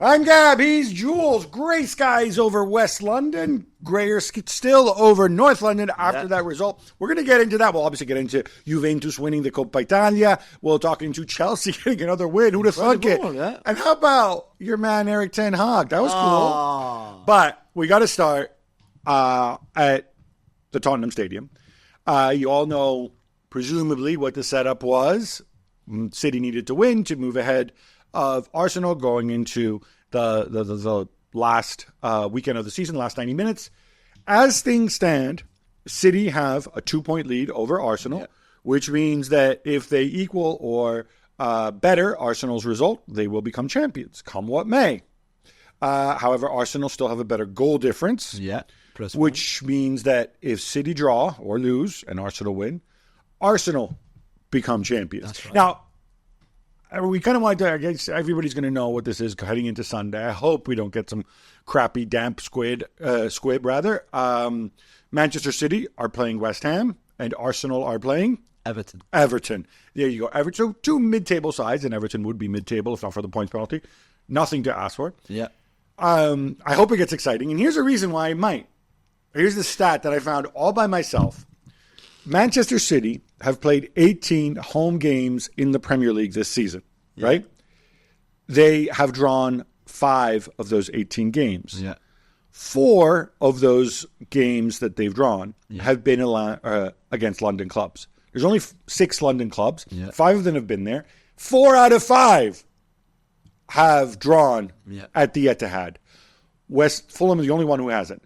I'm Gab, he's Jules. Grey skies over West London, grayer still over North London after that result. We're going to get into that. We'll obviously get into Juventus winning the Coppa Italia. We'll talk into Chelsea getting another win. Who'd have thunk it? Yeah. And how about your man Erik ten Hag? That was cool. But we got to start at the Tottenham Stadium. You all know, presumably, what the setup was. City needed to win to move ahead of Arsenal going into the last weekend of the season, last 90 minutes. As things stand, City have a 2-point lead over Arsenal, which means that if they equal or better Arsenal's result, they will become champions, come what may. However, Arsenal still have a better goal difference, which means that if City draw or lose and Arsenal win, Arsenal become champions. That's right. Now, we kind of want to, I guess everybody's going to know what this is heading into Sunday. I hope we don't get some crappy damp squib. Manchester City are playing West Ham and Arsenal are playing Everton. There you go. Everton, so two mid-table sides, and Everton would be mid-table if not for the points penalty. Nothing to ask for. Yeah. I hope it gets exciting. And here's a reason why it might. Here's the stat that I found all by myself. Manchester City have played 18 home games in the Premier League this season, right? They have drawn 5 of those 18 games. 4 of those games that they've drawn have been against London clubs. There's only 6 London clubs. 5 of them have been there. 4 out of 5 have drawn at the Etihad. Fulham is the only one who hasn't.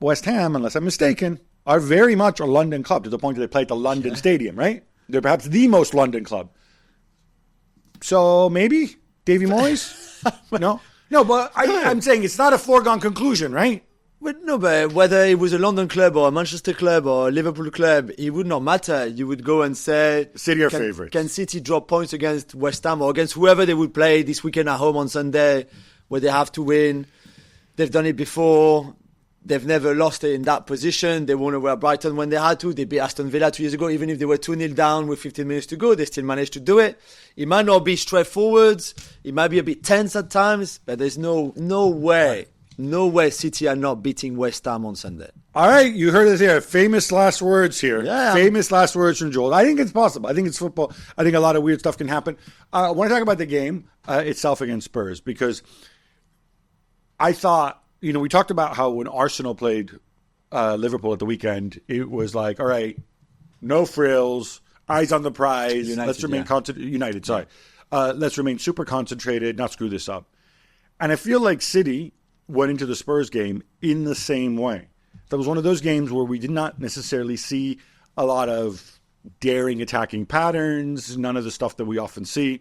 West Ham, unless I'm mistaken, are very much a London club to the point that they play at the London Stadium, right? They're perhaps the most London club. So maybe Davy Moyes? No, but I'm saying it's not a foregone conclusion, right? But whether it was a London club or a Manchester club or a Liverpool club, it would not matter. You would go and say, City are favourites. Can City drop points against West Ham or against whoever they would play this weekend at home on Sunday, where they have to win? They've done it before. They've never lost it in that position. They won over Brighton when they had to. They beat Aston Villa 2 years ago. Even if they were 2-0 down with 15 minutes to go, they still managed to do it. It might not be straightforward. It might be a bit tense at times, but there's no way City are not beating West Ham on Sunday. All right, you heard it here. Famous last words here. Yeah. Famous last words from Joel. I think it's possible. I think it's football. I think a lot of weird stuff can happen. I want to talk about the game itself against Spurs because I thought, we talked about how when Arsenal played Liverpool at the weekend, it was like, all right, no frills, eyes on the prize. Let's remain United. Sorry, let's remain super concentrated, not screw this up. And I feel like City went into the Spurs game in the same way. That was one of those games where we did not necessarily see a lot of daring attacking patterns, none of the stuff that we often see.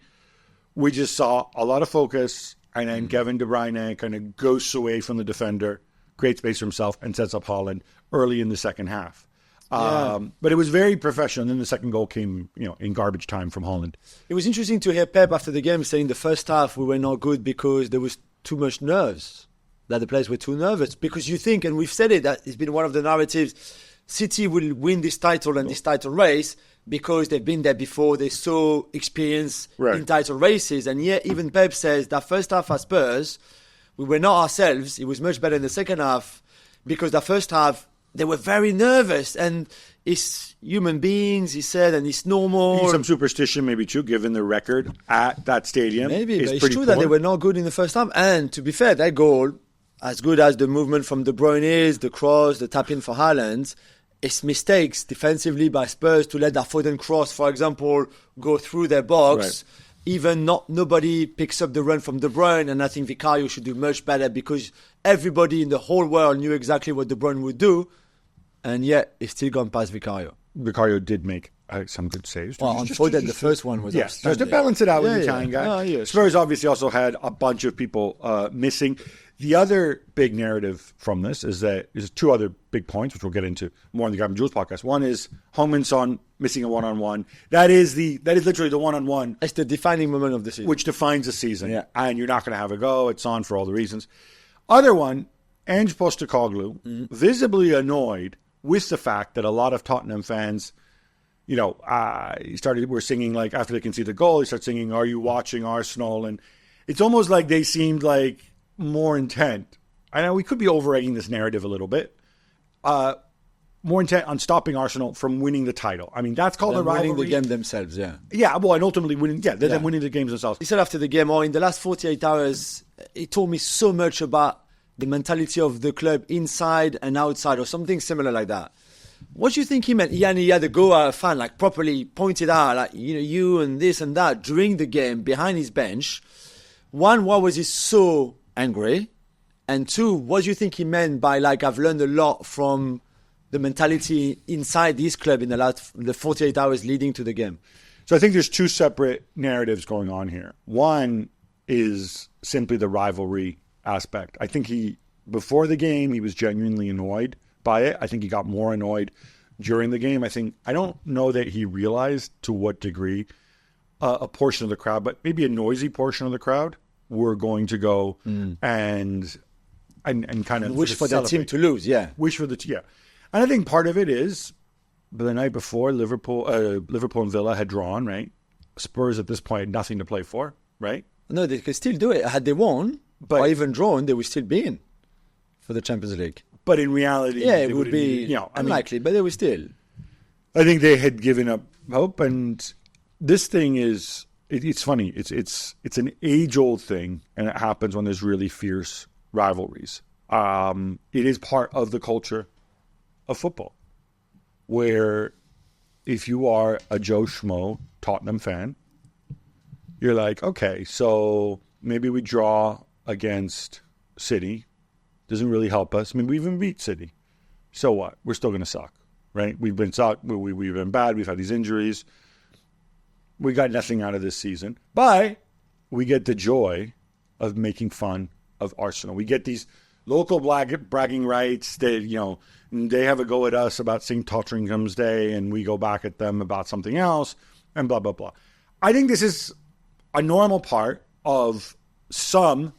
We just saw a lot of focus. And then Kevin De Bruyne kind of ghosts away from the defender, creates space for himself, and sets up Haaland early in the second half. But it was very professional. And then the second goal came, in garbage time from Haaland. It was interesting to hear Pep after the game saying the first half we were not good because there was too much nerves, that the players were too nervous. Because you think, and we've said it, that it's been one of the narratives, City will win this title and this title race because they've been there before, they're so experienced in title races. And yet even Pep says that first half at Spurs, we were not ourselves. It was much better in the second half because the first half, they were very nervous. And it's human beings, he said, and it's normal. Some superstition maybe too, given the record at that stadium. Maybe, but it's true that they were not good in the first half. And to be fair, that goal, as good as the movement from De Bruyne is, the cross, the tap-in for Haaland, it's mistakes defensively by Spurs to let that Foden cross, for example, go through their box. Even nobody picks up the run from De Bruyne, and I think Vicario should do much better because everybody in the whole world knew exactly what De Bruyne would do, and yet it's still gone past Vicario. Vicario did make some good saves. Well, on Foden, the first one was just to balance it out with the Italian guy. Spurs obviously also had a bunch of people missing. The other big narrative from this is two other big points, which we'll get into more in the Gab and Jules podcast. One is Heung-min Son missing a one-on-one. That is literally the one-on-one. It's the defining moment of the season. Which defines the season. And you're not going to have a go. It's on for all the reasons. Other one, Ange Postecoglou, visibly annoyed with the fact that a lot of Tottenham fans, were singing, like, after they conceded the goal, he started singing, "Are you watching Arsenal?" And it's almost like they seemed like more intent. I know we could be over-egging this narrative a little bit. More intent on stopping Arsenal from winning the title. I mean, that's called a rivalry. Winning the game themselves, yeah. Yeah, well, and ultimately winning. Yeah, they're winning the games themselves. He said after the game, in the last 48 hours, he told me so much about the mentality of the club inside and outside, or something similar like that. What do you think he meant? He had a go at a fan, like properly pointed out, like, you and this and that during the game behind his bench. One, why was he so angry? And two, what do you think he meant by, like, I've learned a lot from the mentality inside this club in the 48 hours leading to the game? So I think there's two separate narratives going on here. One is simply the rivalry aspect. I think before the game, he was genuinely annoyed by it. I think he got more annoyed during the game. I don't know that he realized to what degree a portion of the crowd, but maybe a noisy portion of the crowd, were going to go and kind of wish for that team to lose. Yeah, and I think part of it is the night before Liverpool and Villa had drawn. Right, Spurs at this point had nothing to play for. Right. No, they could still do it. Had they won, or even drawn, they would still be in for the Champions League. But in reality, it would be unlikely, but they were still. I think they had given up hope, and this thing is, it's funny. It's an age-old thing, and it happens when there's really fierce rivalries. It is part of the culture of football, where if you are a Joe Schmo Tottenham fan, you're like, okay, so maybe we draw against City. Doesn't really help us. I mean, we even beat City. So what? We're still going to suck, right? We've been we've been bad. We've had these injuries. We got nothing out of this season. But we get the joy of making fun of Arsenal. We get these local bragging rights. They have a go at us about St. Totteringham's Day, and we go back at them about something else, and blah, blah, blah. I think this is a normal part of some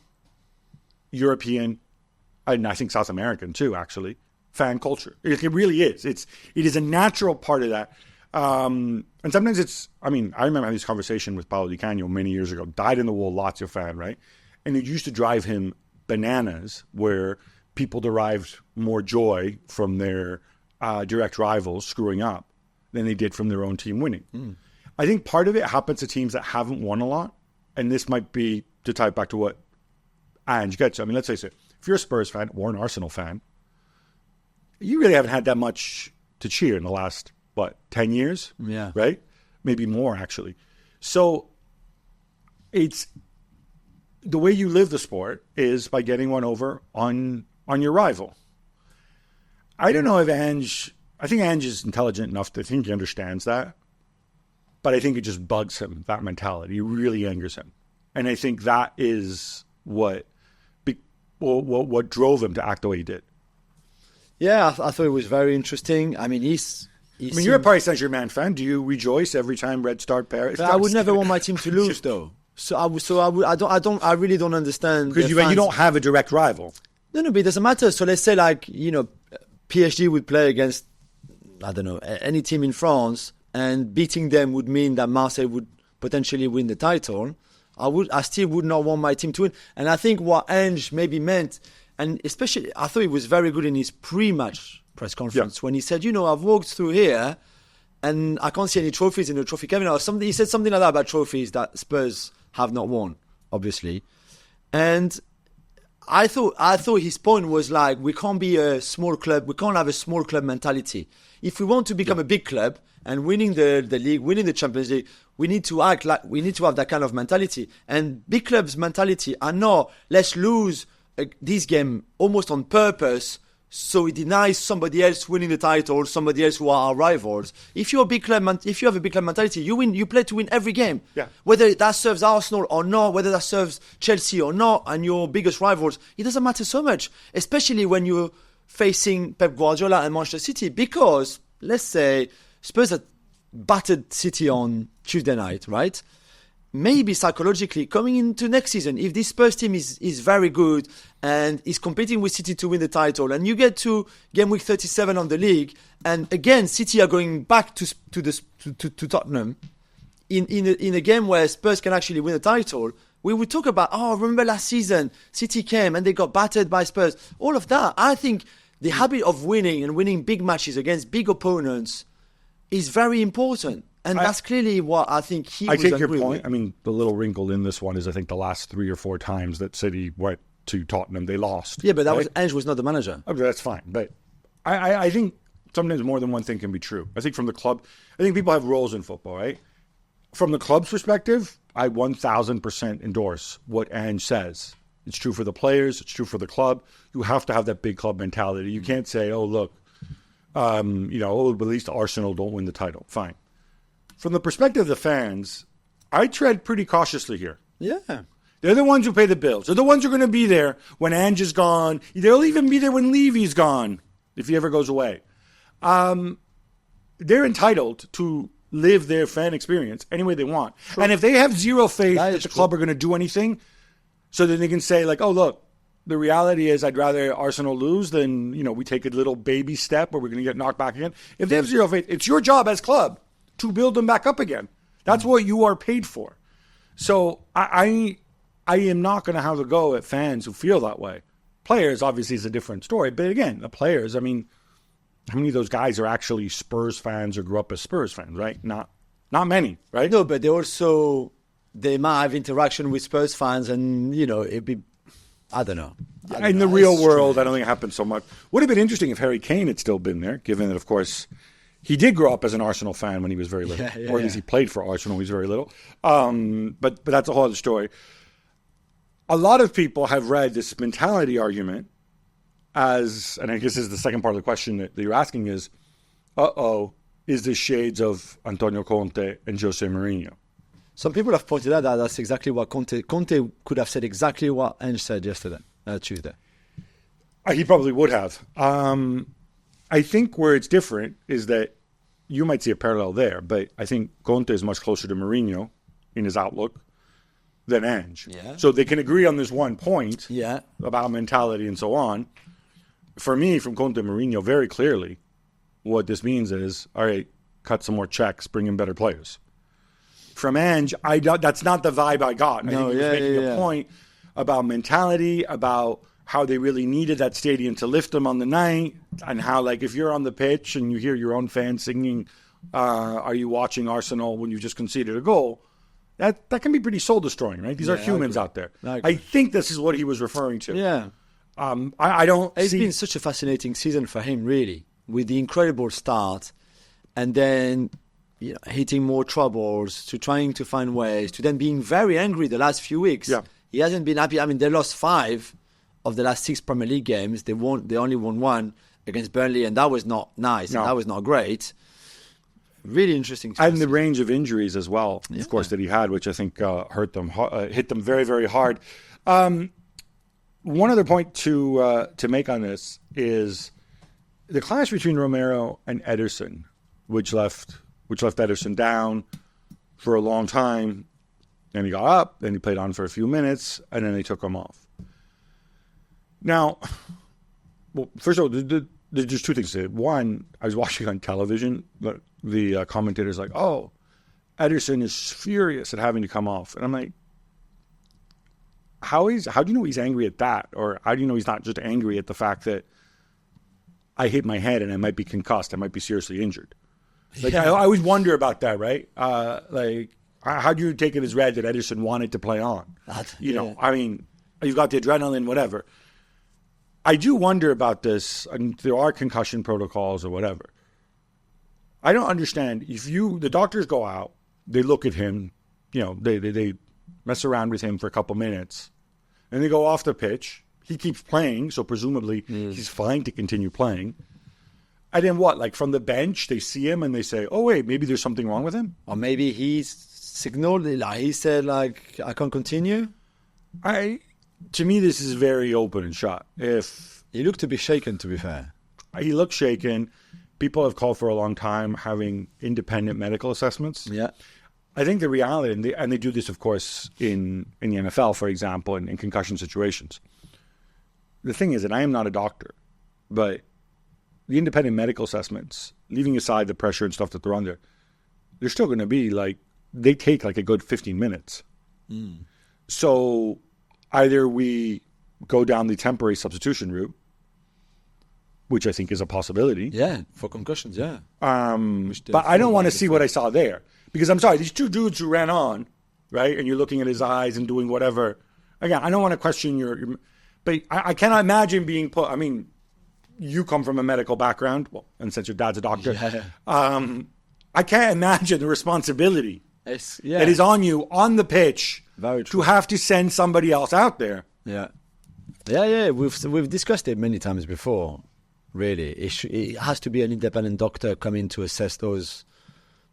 European, and I think South American too, actually, fan culture. It really is. It is a natural part of that. And sometimes I remember having this conversation with Paolo Di Canio many years ago, dyed-in-the-wool Lazio fan, right? And it used to drive him bananas, where people derived more joy from their direct rivals screwing up than they did from their own team winning. I think part of it happens to teams that haven't won a lot, and this might be to tie it back to what Ange gets. I mean, let's face it, if you're a Spurs fan or an Arsenal fan, you really haven't had that much to cheer in the last, 10 years? Yeah. Right? Maybe more, actually. So it's the way you live the sport is by getting one over on your rival. I don't know if I think Ange is intelligent enough to think he understands that, but I think it just bugs him, that mentality. It really angers him. And I think that is what drove him to act the way he did. Yeah, I thought it was very interesting. I mean, you're a Paris Saint-Germain fan. Do you rejoice every time Red start Paris? I would never want my team to lose, though. I really don't understand. Because you don't have a direct rival. No, but it doesn't matter. So let's say, PSG would play against, any team in France, and beating them would mean that Marseille would potentially win the title. I still would not want my team to win. And I think what Ange maybe meant, and especially I thought he was very good in his pre-match press conference when he said, I've walked through here and I can't see any trophies in the trophy cabinet or something. He said something like that about trophies that Spurs have not won, obviously. And I thought his point was like, we can't be a small club. We can't have a small club mentality. If we want to become a big club and winning the league, winning the Champions League, we need to have that kind of mentality. And big clubs' mentality are not, let's lose this game almost on purpose, so it denies somebody else winning the title, somebody else who are our rivals. If you have a big club mentality, you win. You play to win every game. Yeah. Whether that serves Arsenal or not, whether that serves Chelsea or not, and your biggest rivals, it doesn't matter so much. Especially when you're facing Pep Guardiola and Manchester City, because let's say Spurs had battered City on Tuesday night, right? Maybe psychologically, coming into next season, if this Spurs team is very good and is competing with City to win the title, and you get to game week 37 on the league, and again City are going back to Tottenham in a game where Spurs can actually win the title, we would talk about, remember last season, City came and they got battered by Spurs. All of that. I think the habit of winning and winning big matches against big opponents is very important. And that's clearly what I think I take your point. I mean, the little wrinkle in this one is I think the last 3 or 4 times that City went to Tottenham, they lost. Yeah, but that was Ange was not the manager. Okay, that's fine. But I think sometimes more than one thing can be true. I think from the club, I think people have roles in football, right? From the club's perspective, I 1,000% endorse what Ange says. It's true for the players. It's true for the club. You have to have that big club mentality. You can't say, oh, look, at least Arsenal don't win the title. Fine. From the perspective of the fans, I tread pretty cautiously here. Yeah. They're the ones who pay the bills. They're the ones who are going to be there when Ange is gone. They'll even be there when Levy's gone, if he ever goes away. They're entitled to live their fan experience any way they want. True. And if they have zero faith that the club are going to do anything, so that they can say, like, oh, look, the reality is I'd rather Arsenal lose than, we take a little baby step where we're going to get knocked back again. If they have zero faith, it's your job as club to build them back up again. That's what you are paid for. So I am not going to have a go at fans who feel that way. Players, obviously, is a different story. But again, the players, I mean, how many of those guys are actually Spurs fans or grew up as Spurs fans, right? Not many, right? No, but they might have interaction with Spurs fans and, it'd be, I don't know. In the real world, I don't think it happens so much. Would have been interesting if Harry Kane had still been there, given that, of course, he did grow up as an Arsenal fan when he was very little. Or at least he played for Arsenal when he was very little. But that's a whole other story. A lot of people have read this mentality argument as, and I guess this is the second part of the question that you're asking is, is this shades of Antonio Conte and Jose Mourinho? Some people have pointed out that that's exactly what Conte could have said exactly what Ange said Tuesday. He probably would have. I think where it's different is that you might see a parallel there, but I think Conte is much closer to Mourinho in his outlook than Ange. Yeah. So they can agree on this one point yeah. about mentality and so on. For me, from Conte and Mourinho, very clearly, what this means is, all right, cut some more checks, bring in better players. From Ange, that's not the vibe I got. I think he was making a point about mentality, about how they really needed that stadium to lift them on the night, and how, like, if you're on the pitch and you hear your own fans singing, are you watching Arsenal when you just conceded a goal, that can be pretty soul-destroying, right? These are humans out there. I think this is what he was referring to. Yeah. I don't It's been such a fascinating season for him, really, with the incredible start, and then hitting more troubles, to trying to find ways, to then being very angry the last few weeks. Yeah. He hasn't been happy. I mean, they lost 5 of the last 6 Premier League games. They only won 1 against Burnley, and that was not nice. No. And that was not great. Really interesting. And the range of injuries as well, of course, that he had, which I think hit them very, very hard. One other point to make on this is the clash between Romero and Ederson, which left Ederson down for a long time. Then he got up, then he played on for a few minutes, and then they took him off. Now, well, first of all, there's just 2 things to say. One, I was watching on television, the commentator's like, oh, Ederson is furious at having to come off. And I'm like, how do you know he's angry at that? Or how do you know he's not just angry at the fact that I hit my head and I might be concussed, I might be seriously injured? Like, I always wonder about that, right? How do you take it as read that Ederson wanted to play on? I mean, you've got the adrenaline, whatever. I do wonder about this, and there are concussion protocols or whatever. I don't understand. If the doctors go out, they look at him, they mess around with him for a couple minutes, and they go off the pitch. He keeps playing, so presumably he's fine to continue playing. And then what? Like, from the bench, they see him and they say, oh, wait, maybe there's something wrong with him? Or maybe he's signaled, he said, I can't continue? To me, this is very open and shut. If he looked to be shaken, to be fair. He looked shaken. People have called for a long time having independent medical assessments. Yeah. I think the reality, and they do this, of course, in the NFL, for example, in concussion situations. The thing is that I am not a doctor, but the independent medical assessments, leaving aside the pressure and stuff that they're under, they're still going to be they take a good 15 minutes. So either we go down the temporary substitution route, which I think is a possibility. Yeah, for concussions, yeah. But I don't want to see what I saw there. Because I'm sorry, these two dudes who ran on, right, and you're looking at his eyes and doing whatever. Again, I don't want to question your but I cannot imagine being put. I mean, you come from a medical background, well, and since your dad's a doctor, I can't imagine the responsibility that is on you on the pitch to have to send somebody else out there. Yeah. We've discussed it many times before. Really, it has to be an independent doctor coming to assess those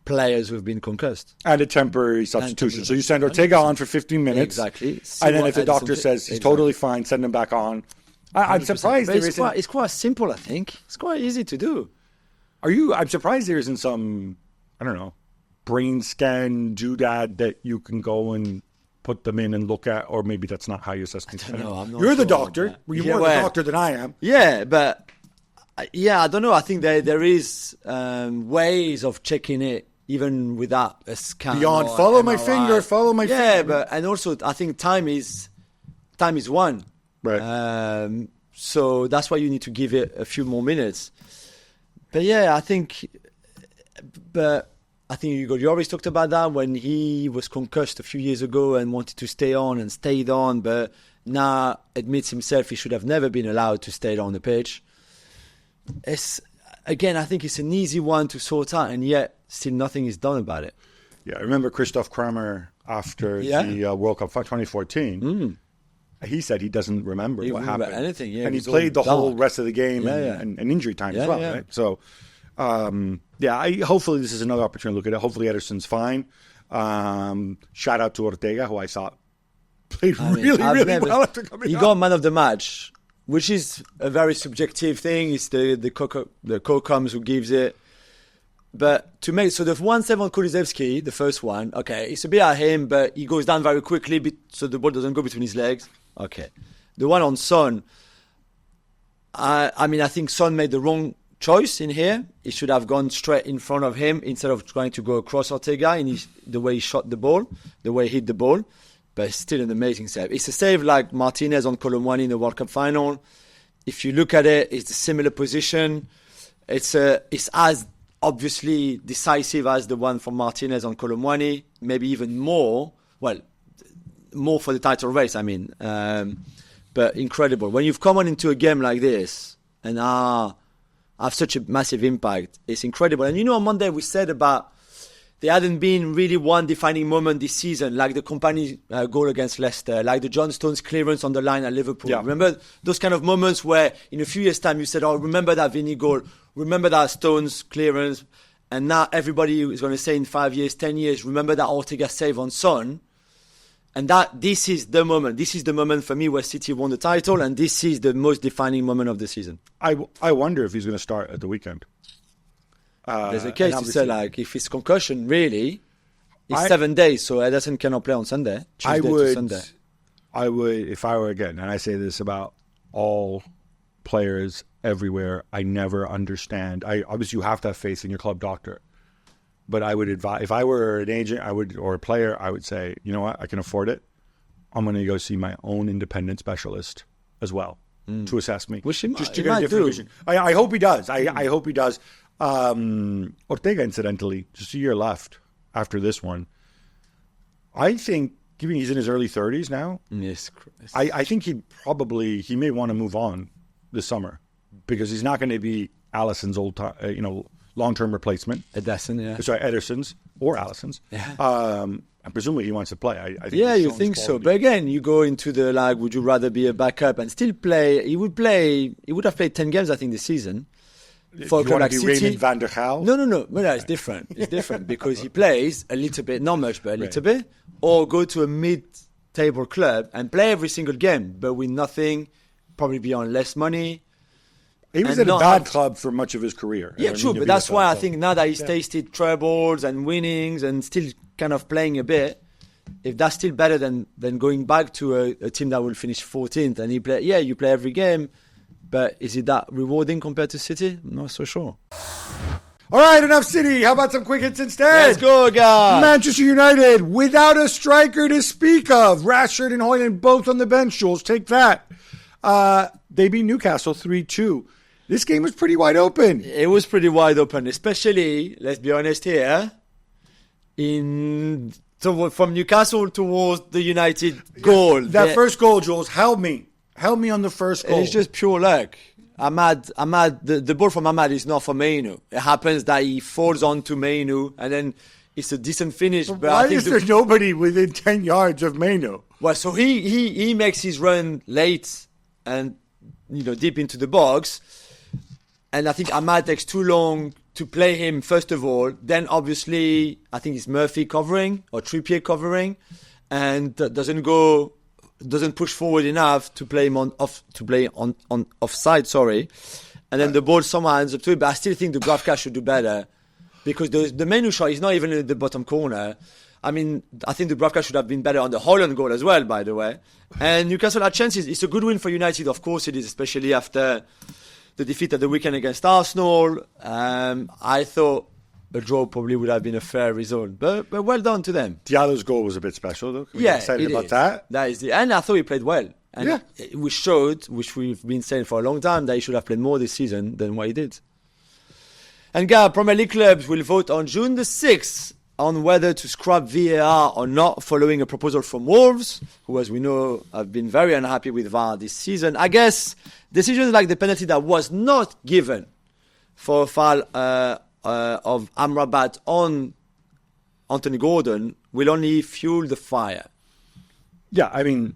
players who've been concussed. And a temporary substitution. So you send Ortega on for 15 minutes. Exactly. And then if the doctor says he's totally fine, send him back on. I'm surprised there isn't... It's quite simple, I think. It's quite easy to do. I'm surprised there isn't some, I don't know, brain scan doodad that you can go and put them in and look at, or maybe that's not how you assess things. You're the doctor. You're more the doctor than I am. Yeah, but... I don't know. I think there is ways of checking it even without a scan. Beyond follow my finger, follow my finger. Yeah, but and also I think time is one. Right. So that's why you need to give it a few more minutes. But yeah, I think Hugo Lloris talked about that when he was concussed a few years ago and wanted to stay on and stayed on, but now admits himself he should have never been allowed to stay on the pitch. I think it's an easy one to sort out, and yet still nothing is done about it. Yeah, I remember Christoph Kramer after the World Cup 2014. He said he doesn't remember what happened. Anything, yeah, and he played the whole rest of the game and injury time as well. Yeah. Right? So, hopefully this is another opportunity to look at it. Hopefully Ederson's fine. Shout out to Ortega, who I thought played really well after coming He up. got man of the match, which is a very subjective thing. It's the co-coms who gives it. But to make, so the 1-7 on Kulusevski, the first one, okay, it's a bit at him, but he goes down very quickly, so the ball doesn't go between his legs. Okay. The one on Son, I think Son made the wrong choice in here. He should have gone straight in front of him instead of trying to go across Ortega in the way he shot the ball, the way he hit the ball. But it's still an amazing save. It's a save like Martinez on Colomwani in the World Cup final. If you look at it, it's a similar position. It's as obviously decisive as the one from Martinez on Colomwani, maybe even more. Well, more for the title race, I mean. But incredible. When you've come on into a game like this and have such a massive impact, it's incredible. And on Monday we said about there hadn't been really one defining moment this season, like the Company goal against Leicester, like the John Stones clearance on the line at Liverpool. Yeah. Remember those kind of moments where in a few years' time you said, oh, remember that Vinny goal, remember that Stones clearance, and now everybody is going to say in 5 years, 10 years, remember that Ortega save on Son. And this is the moment. This is the moment for me where City won the title, and this is the most defining moment of the season. I wonder if he's going to start at the weekend. There's a case to say, like, if it's concussion, really, it's 7 days, so Ederson cannot play on Sunday. Tuesday to Sunday. I would, if I were, again, and I say this about all players everywhere, I never understand. Obviously, you have to have faith in your club doctor. But I would advise, if I were an agent, or a player, I would say, you know what, I can afford it. I'm going to go see my own independent specialist as well to assess me. Which just to get a different vision. I hope he does. I hope he does. Ortega, incidentally, just a year left after this one. I think, given he's in his early 30s now, yes, I think he may want to move on this summer because he's not going to be Alisson's long-term replacement. Ederson's or Alisson's. Yeah. And presumably he wants to play. I think you think so. But again, you go into the would you rather be a backup and still play? He would have played 10 games, I think, this season. For a club like City. Raymond van der Gaal? No. Well, it's different. It's different because he plays a little bit, not much, but a little bit, or go to a mid-table club and play every single game, but with nothing, probably be on less money. He was at a bad club for much of his career. Yeah, true, but that's why I think now that he's tasted trebles and winnings and still kind of playing a bit, if that's still better than going back to a team that will finish 14th and you play every game, but is it that rewarding compared to City? I'm not so sure. All right, enough City. How about some quick hits instead? Let's go, guys. Manchester United, without a striker to speak of. Rashford and Højlund both on the bench. Jules, take that. They beat Newcastle 3-2. This game was pretty wide open. It was pretty wide open, especially, let's be honest here, from Newcastle towards the United goal. That first goal, Jules, help me. Help me on the first goal. It's just pure luck. Ahmad, the ball from Ahmad is not for Mainu. It happens that he falls onto Mainu, and then it's a decent finish. But why is there nobody within 10 yards of Mainu? Well, so he makes his run late and deep into the box, and I think Ahmad takes too long to play him first of all. Then obviously I think it's Murphy covering or Trippier covering, and doesn't push forward enough to play him on offside. Sorry, and then the ball somehow ends up to it. But I still think the Dubravka should do better because the Mainu shot is not even in the bottom corner. I mean, I think the Dubravka should have been better on the Højlund goal as well, by the way. And Newcastle had chances. It's a good win for United, of course it is, especially after the defeat at the weekend against Arsenal. I thought a draw probably would have been a fair result, but well done to them. Diallo's goal was a bit special, though. Yeah, excited about that. That is and I thought he played well. And we showed, which we've been saying for a long time, that he should have played more this season than what he did. And Gab, Premier League clubs will vote on June the 6th on whether to scrap VAR or not, following a proposal from Wolves, who, as we know, have been very unhappy with VAR this season. I guess decisions like the penalty that was not given for a foul of Amrabat on Anthony Gordon will only fuel the fire. Yeah, I mean,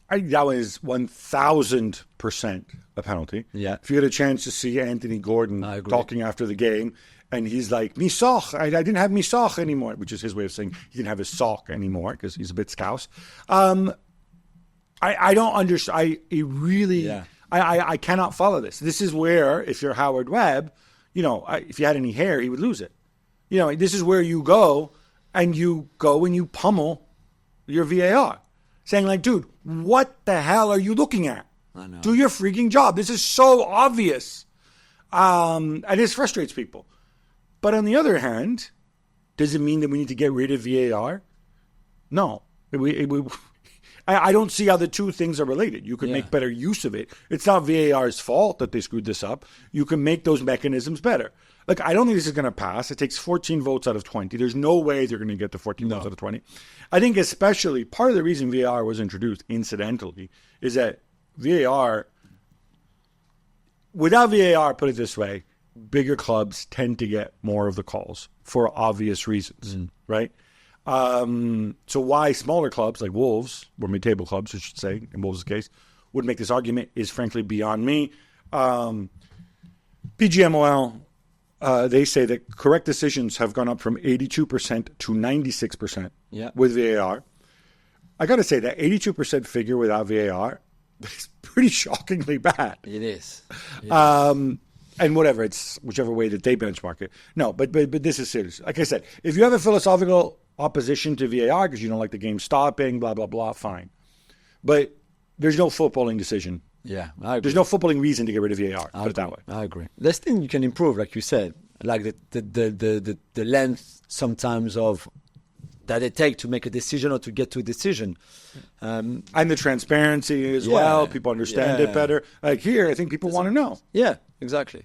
that was 1,000% a penalty. Yeah. If you had a chance to see Anthony Gordon talking after the game, and he's like, "Me sock, I didn't have me sock anymore," which is his way of saying he didn't have his sock anymore because he's a bit scouse. I don't understand. I cannot follow this. This is where, if you're Howard Webb, if you had any hair, he would lose it. This is where you go and you pummel your VAR, saying like, "Dude, what the hell are you looking at? I know. Do your freaking job. This is so obvious." And this frustrates people. But on the other hand, does it mean that we need to get rid of VAR? No. I don't see how the two things are related. You can make better use of it. It's not VAR's fault that they screwed this up. You can make those mechanisms better. Look, I don't think this is going to pass. It takes 14 votes out of 20. There's no way they're going to get the 14 votes out of 20. I think especially part of the reason VAR was introduced, incidentally, is that VAR, without VAR, put it this way, bigger clubs tend to get more of the calls for obvious reasons, right? So why smaller clubs like Wolves, or mid-table clubs, I should say, in Wolves' case, would make this argument is frankly beyond me. PGMOL, they say that correct decisions have gone up from 82% to 96% with VAR. I got to say that 82% figure without VAR is pretty shockingly bad. It is. And whatever, it's whichever way that they benchmark it. No, but this is serious. Like I said, if you have a philosophical opposition to VAR because you don't like the game stopping, blah, blah, blah, fine. But there's no footballing decision. Yeah, I agree. There's no footballing reason to get rid of VAR. Put it that way. I agree. There's things you can improve, like you said, like the length sometimes of that it takes to make a decision or to get to a decision. And the transparency as well. People understand it better. Like here, I think people want to know. Yeah, exactly.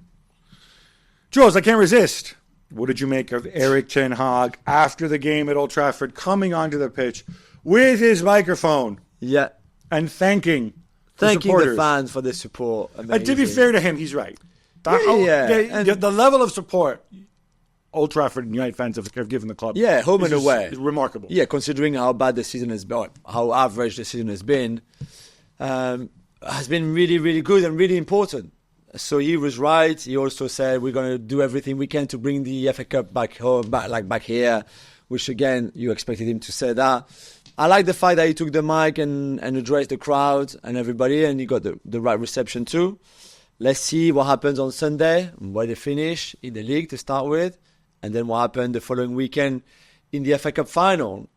Jules, I can't resist. What did you make of Erik ten Hag after the game at Old Trafford, coming onto the pitch with his microphone? Yeah. And thanking the fans for the support. And to be fair to him, he's right. The level of support Old Trafford and United fans have given the club. Yeah, home and away. Is remarkable. Yeah, considering how bad the season has been, how average the season has been really, really good and really important. So he was right. He also said we're going to do everything we can to bring the FA Cup back home, back here, which again, you expected him to say that. I like the fact that he took the mic and addressed the crowd and everybody, and he got the right reception too. Let's see what happens on Sunday, where they finish in the league to start with, and then what happened the following weekend in the FA Cup final.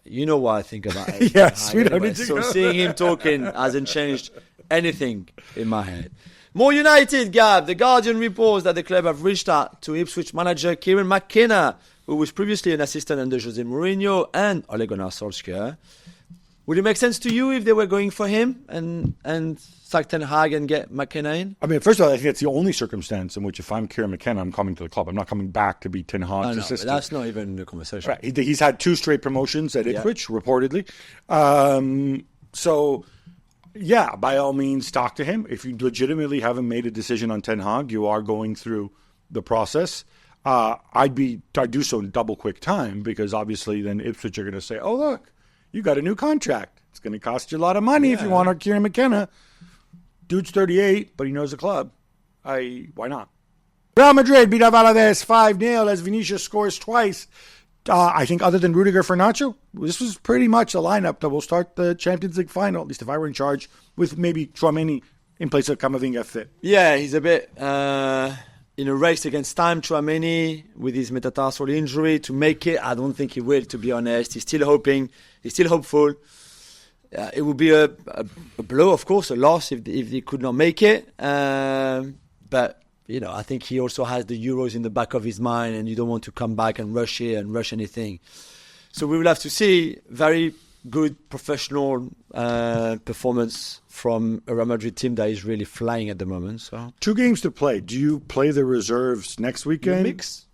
You know what I think about it. Yes, we don't need to So go. Seeing him talking hasn't changed anything in my head. More United, Gab. The Guardian reports that the club have reached out to Ipswich manager Kieran McKenna, who was previously an assistant under Jose Mourinho and Ole Gunnar Solskjaer. Would it make sense to you if they were going for him and sack Ten Hag and get McKenna in? I mean, first of all, I think that's the only circumstance in which if I'm Kieran McKenna, I'm coming to the club. I'm not coming back to be Ten Hag's assistant. That's not even the conversation. Right. He's had 2 straight promotions at Ipswich, reportedly. So, yeah, by all means, talk to him. If you legitimately haven't made a decision on Ten Hag, you are going through the process. I'd do so in double quick time because obviously then Ipswich are going to say, oh, look, you got a new contract. It's going to cost you a lot of money if you want our Kieran McKenna. Dude's 38, but he knows the club. Why not? Real Madrid beat Atalanta 5-0 as Vinicius scores twice. I think other than Rudiger for Nacho, this was pretty much a lineup that will start the Champions League final, at least if I were in charge, with maybe Tchouaméni in place of Camavinga fit. Yeah, he's a bit in a race against time, Tchouaméni, with his metatarsal injury to make it. I don't think he will, to be honest. He's still hoping. He's still hopeful. It would be a blow, of course, a loss if he could not make it. But, I think he also has the Euros in the back of his mind and you don't want to come back and rush it and rush anything. So we will have to see very good professional performance from a Real Madrid team that is really flying at the moment. So 2 games to play. Do you play the reserves next weekend? You mix.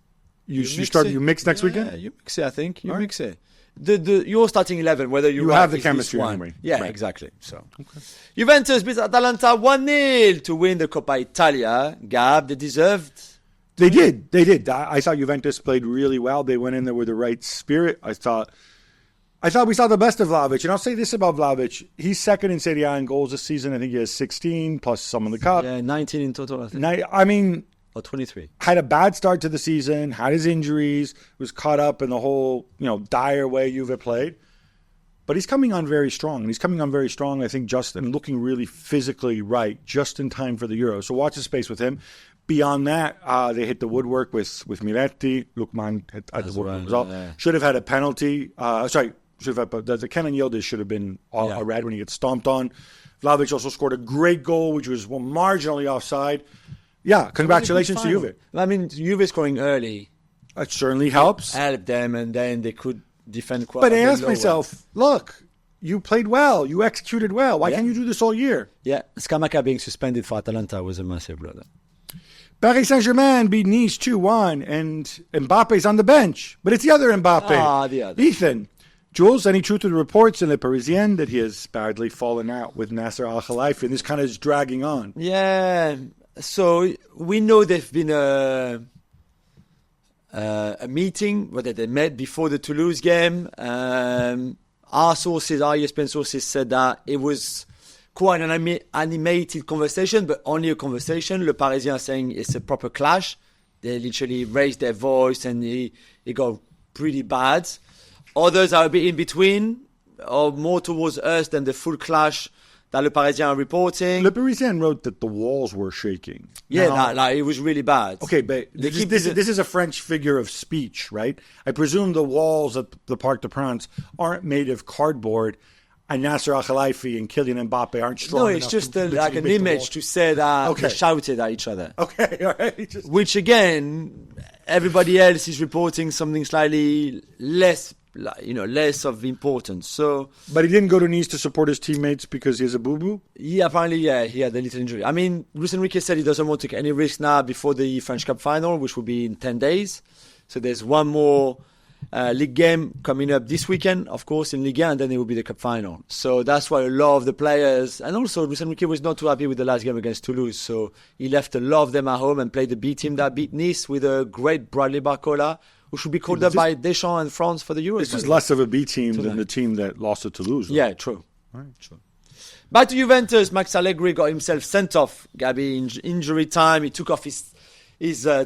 You mix next weekend? Yeah, you mix it, I think. You mix it. Your starting 11, whether you have the chemistry anyway. Yeah, right. Exactly. So, Juventus beat Atalanta 1-0 to win the Coppa Italia. Gab, they deserved. They did. I thought Juventus played really well. They went in there with the right spirit. I thought we saw the best of Vlahovic. And I'll say this about Vlahovic. He's second in Serie A in goals this season. I think he has 16 plus some in the cup. Yeah, 19 in total, I think. Or 23. Had a bad start to the season, had his injuries, was caught up in the whole, dire way Juve played. But he's coming on very strong. And he's coming on very strong, I think, just and looking really physically right, just in time for the Euro. So watch the space with him. Beyond that, they hit the woodwork with Miretti. Lukman hit the woodwork as well. Yeah. Should have had a penalty. The Kenan Yildiz should have been a red when he gets stomped on. Vlahovic also scored a great goal, which was marginally offside. Yeah, congratulations to Juve. I mean, Juve scoring early. It certainly helps. Helped them, and then they could defend quite But I asked myself, look, you played well. You executed well. Why can't you do this all year? Yeah, Scamacca being suspended for Atalanta was a massive blow. Paris Saint-Germain beat Nice 2-1, and Mbappe's on the bench. But it's the other Mbappe. The other. Ethan, Jules, any truth to the reports in Le Parisien that he has badly fallen out with Nasser Al-Khelaifi, and this kind of is dragging on? Yeah. So we know there've been a meeting where they met before the Toulouse game. Our ESPN sources said that it was quite an animated conversation, but only a conversation. Le Parisien saying it's a proper clash. They literally raised their voice and it got pretty bad. Others are a bit in between, or more towards us than the full clash that Le Parisien are reporting. Le Parisien wrote that the walls were shaking. Yeah, it was really bad. Okay, but this is a French figure of speech, right? I presume the walls at the Parc des Princes aren't made of cardboard, and Nasser Al-Khelaifi and Kylian Mbappe aren't strong enough. No, it's just like an image to say that they shouted at each other. Okay, all right. Which, again, everybody else is reporting something slightly less of importance. So, but he didn't go to Nice to support his teammates because he has a boo-boo? Yeah, apparently, he had a little injury. I mean, Luis Enrique said he doesn't want to take any risk now before the French Cup final, which will be in 10 days. So there's one more League game coming up this weekend, of course, in Ligue 1, and then it will be the Cup final. So that's why a lot of the players, and also Luis Enrique was not too happy with the last game against Toulouse, so he left a lot of them at home and played the B team that beat Nice with a great Bradley Barcola, who should be called up by Deschamps and France for the Euros. This is less of a B team than the team that lost to Toulouse. Right? Yeah, true. All right, true. Back to Juventus, Max Allegri got himself sent off. Gabby, injury time. He took off his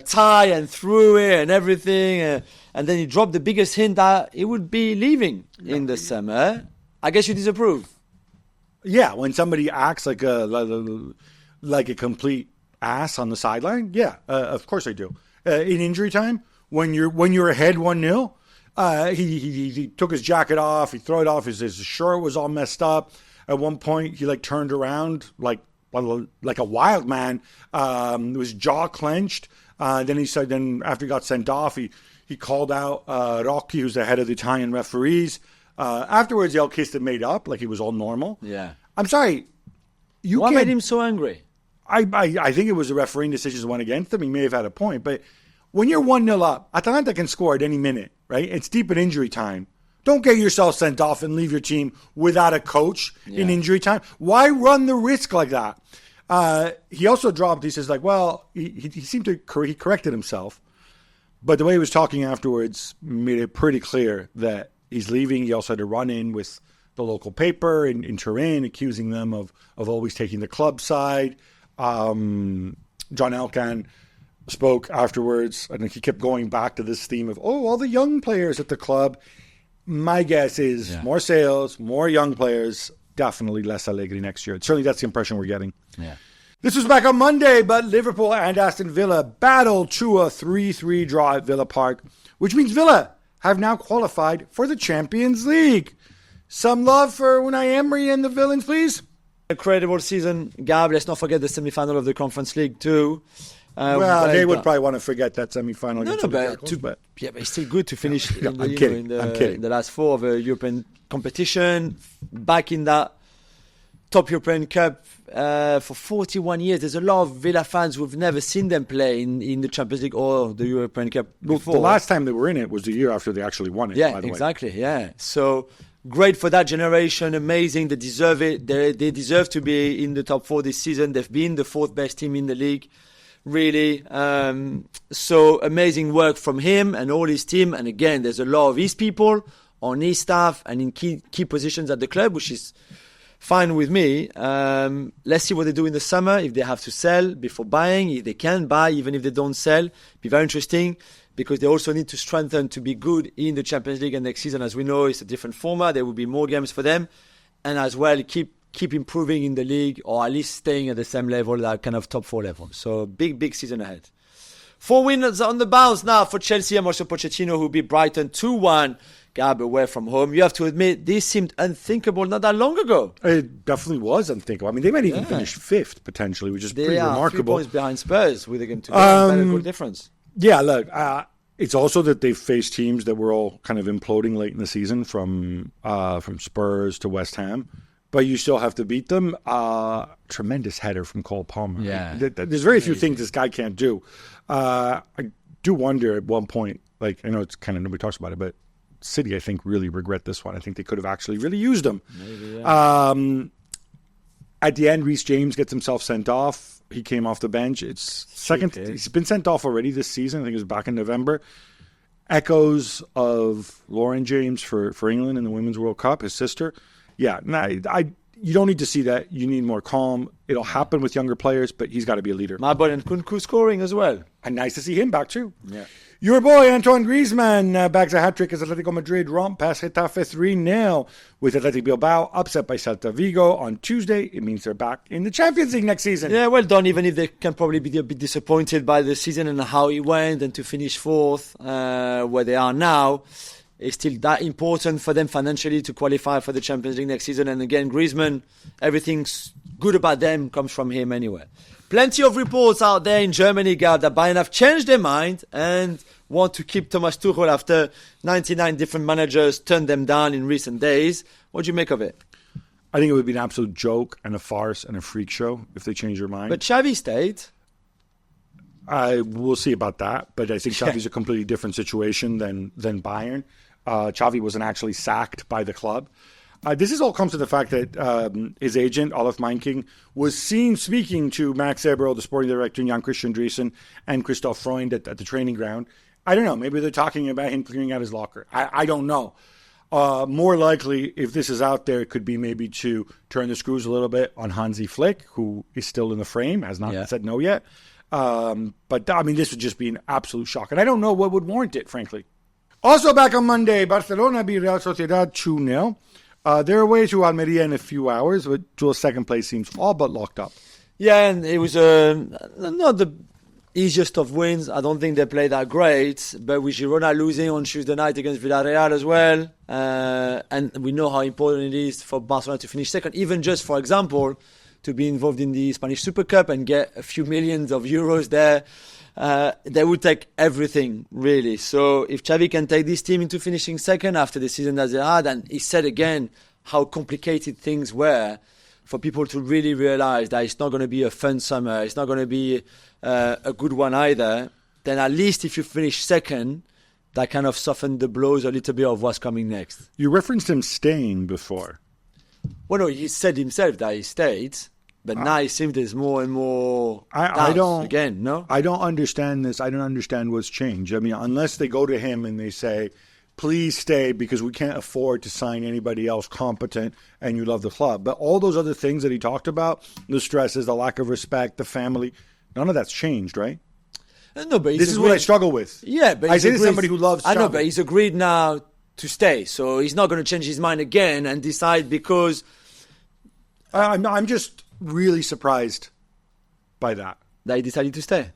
tie and threw it and everything. And then he dropped the biggest hint that he would be leaving in the summer. I guess you disapprove. Yeah, when somebody acts like a complete ass on the sideline, yeah, of course I do. In injury time, when you're ahead 1-0, he took his jacket off, he threw it off, his shirt was all messed up. At one point, he turned around like a wild man. Was jaw clenched. Then he said, after he got sent off, he called out Rocky, who's the head of the Italian referees. Afterwards, El kissed and made up, like he was all normal. Yeah. I'm sorry. What made him so angry? I think it was the refereeing decisions went against him. He may have had a point. But when you're 1-0 up, Atalanta can score at any minute, right? It's deep in injury time. Don't get yourself sent off and leave your team without a coach in injury time. Why run the risk like that? He also dropped, he says, like, well, he seemed to, he corrected himself. But the way he was talking afterwards made it pretty clear that he's leaving. He also had to run in with the local paper in Turin, accusing them of always taking the club side. John Elkann spoke afterwards, and he kept going back to this theme of, all the young players at the club. My guess is more sales, more young players, definitely less Allegri next year. Certainly that's the impression we're getting. Yeah. This was back on Monday, but Liverpool and Aston Villa battled to a 3-3 draw at Villa Park, which means Villa have now qualified for the Champions League. Some love for Unai Emery and the Villains, please. Incredible season, Gab. Let's not forget the semi-final of the Conference League too. They would probably want to forget that semi-final. But it's still good to finish in the last four of a European competition, back in that top European Cup for 41 years. There's a lot of Villa fans who've never seen them play in the Champions League or the European Cup before. The last time they were in it was the year after they actually won it. Yeah, exactly. Yeah, so great for that generation. Amazing. They deserve it. They deserve to be in the top four this season. They've been the fourth best team in the league. Really. So amazing work from him and all his team. And again, there's a lot of his people on his staff and in key positions at the club, which is fine with me. Let's see what they do in the summer. If they have to sell before buying, if they can buy, even if they don't sell, be very interesting because they also need to strengthen to be good in the Champions League. And next season, as we know, it's a different format. There will be more games for them. And as well, keep improving in the league or at least staying at the same level, that kind of top four level. So big season ahead. 4 wins on the bounce now for Chelsea and Mauricio Pochettino, who beat Brighton 2-1. Gab away from home. You have to admit, this seemed unthinkable not that long ago. It definitely was unthinkable. I mean, they might even finish fifth potentially, which is pretty remarkable. 3 points behind Spurs with a game to go. Better goal difference. Yeah, look, it's also that they've faced teams that were all kind of imploding late in the season, from Spurs to West Ham. But you still have to beat them. Tremendous header from Cole Palmer. Yeah. There's very few things this guy can't do. I do wonder at one point, like, I know it's kind of nobody talks about it, but City, I think, really regret this one. I think they could have actually really used him. Maybe, yeah. At the end, Reece James gets himself sent off. He came off the bench. It's second. He's been sent off already this season. I think it was back in November. Echoes of Lauren James for England in the Women's World Cup, his sister. Yeah, you don't need to see that. You need more calm. It'll happen with younger players, but he's got to be a leader. My boy and Kunku scoring as well. And nice to see him back too. Yeah. Your boy, Antoine Griezmann, bags a hat-trick as Atletico Madrid romp past Getafe 3-0 with Athletic Bilbao upset by Celta Vigo on Tuesday. It means they're back in the Champions League next season. Yeah, well done, even if they can probably be a bit disappointed by the season and how it went, and to finish fourth where they are now. It's still that important for them financially to qualify for the Champions League next season. And again, Griezmann, everything's good about them comes from him anyway. Plenty of reports out there in Germany, Gab, that Bayern have changed their mind and want to keep Thomas Tuchel after 99 different managers turned them down in recent days. What do you make of it? I think it would be an absolute joke and a farce and a freak show if they change their mind. But Xavi stayed. We'll see about that. But I think Xavi's a completely different situation than Bayern. Xavi wasn't actually sacked by the club. This all comes to the fact that his agent, Olaf Meinking, was seen speaking to Max Eberl, the sporting director, and Jan-Christian Driesen, and Christoph Freund at the training ground. I don't know. Maybe they're talking about him clearing out his locker. I don't know. More likely, if this is out there, it could be maybe to turn the screws a little bit on Hansi Flick, who is still in the frame, has not said no yet. But, I mean, this would just be an absolute shock. And I don't know what would warrant it, frankly. Also back on Monday, Barcelona beat Real Sociedad 2-0. They're away to Almeria in a few hours, but Jules' second place seems all but locked up. Yeah, and it was not the easiest of wins. I don't think they played that great, but with Girona losing on Tuesday night against Villarreal as well, and we know how important it is for Barcelona to finish second. Even just, for example, to be involved in the Spanish Super Cup and get a few millions of euros there. They would take everything, really. So if Xavi can take this team into finishing second after the season that they had, and he said again how complicated things were, for people to really realize that it's not going to be a fun summer, it's not going to be a good one either, then at least if you finish second, that kind of softened the blows a little bit of what's coming next. You referenced him staying before. Well, no, he said himself that he stayed, but now it seems there's more and more I don't again, no? I don't understand this. I don't understand what's changed. I mean, unless they go to him and they say, please stay because we can't afford to sign anybody else competent and you love the club. But all those other things that he talked about, the stresses, the lack of respect, the family, none of that's changed, right? No, but this is what I struggle with. Yeah, but I say to somebody who loves I know, travel. but he's agreed now to stay, so he's not going to change his mind again and decide because... I'm just really surprised by that. That he decided to stay.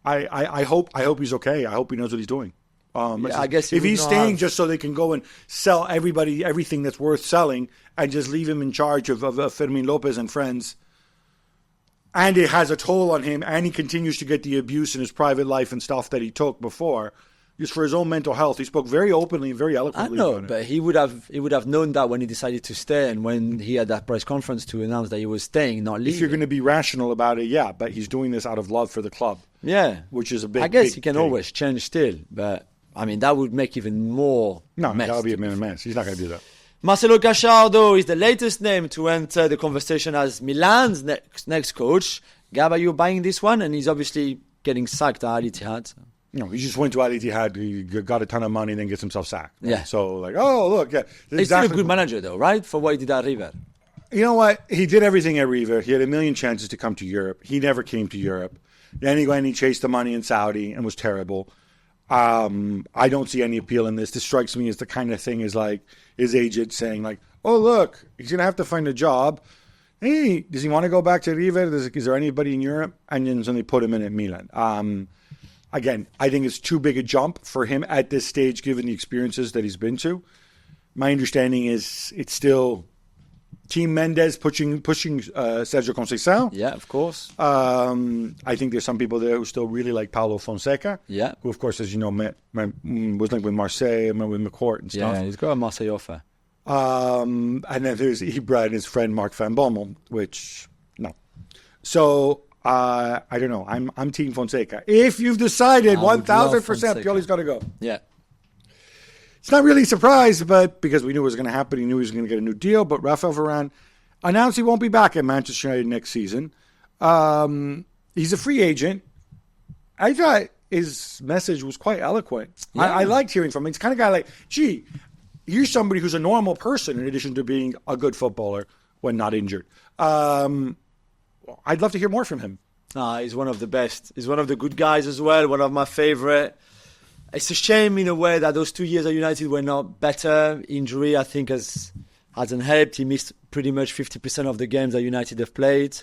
I hope he's okay. I hope he knows what he's doing. I guess if he's staying just so they can go and sell everything that's worth selling and just leave him in charge of Fermin Lopez and friends, and it has a toll on him, and he continues to get the abuse in his private life and stuff that he took before, just for his own mental health. He spoke very openly and very eloquently. I know, about but he would have known that when he decided to stay and when he had that press conference to announce that he was staying, not leaving. If you're going to be rational about it, yeah, but he's doing this out of love for the club. Yeah, which is a big. I guess big he can thing. always change still, but I mean that would make even more. No, mess that would be a mess. He's not going to do that. Marcelo Cacciardo is the latest name to enter the conversation as Milan's next coach. Gab, are you buying this one? And he's obviously getting sacked at Al Etihad. No, he just went to Al Etihad, he got a ton of money, and then gets himself sacked. Right? Yeah. So, like, oh, look. Yeah, He's still a good manager, though, right? For what he did at River. You know what? He did everything at River. He had a million chances to come to Europe. He never came to Europe. Then he went and he chased the money in Saudi and was terrible. I don't see any appeal in this. This strikes me as the kind of thing is like his agent saying, like, oh, look, he's going to have to find a job. Hey, does he want to go back to River? Is there anybody in Europe? And then they put him in at Milan. Again, I think it's too big a jump for him at this stage, given the experiences that he's been to. My understanding is it's still Team Mendes pushing Sergio Conceição. Yeah, of course. I think there's some people there who still really like Paulo Fonseca. Yeah. Who, of course, as you know, was linked with Marseille, met with McCourt and stuff. Yeah, he's got a Marseille offer. And then there's Ibra and his friend Mark van Bommel, which, no. So... I don't know. I'm Team Fonseca. If you've decided 1,000% Pioli's got to go. Yeah. It's not really a surprise, but because we knew it was going to happen, he knew he was going to get a new deal. But Rafael Varane announced he won't be back at Manchester United next season. He's a free agent. I thought his message was quite eloquent. Yeah. I liked hearing from him. He's the kind of guy like, gee, here's somebody who's a normal person in addition to being a good footballer when not injured. I'd love to hear more from him. He's one of the best. He's one of the good guys as well, one of my favourite. It's a shame in a way that those 2 years at United were not better. Injury, I think, hasn't helped. He missed pretty much 50% of the games that United have played.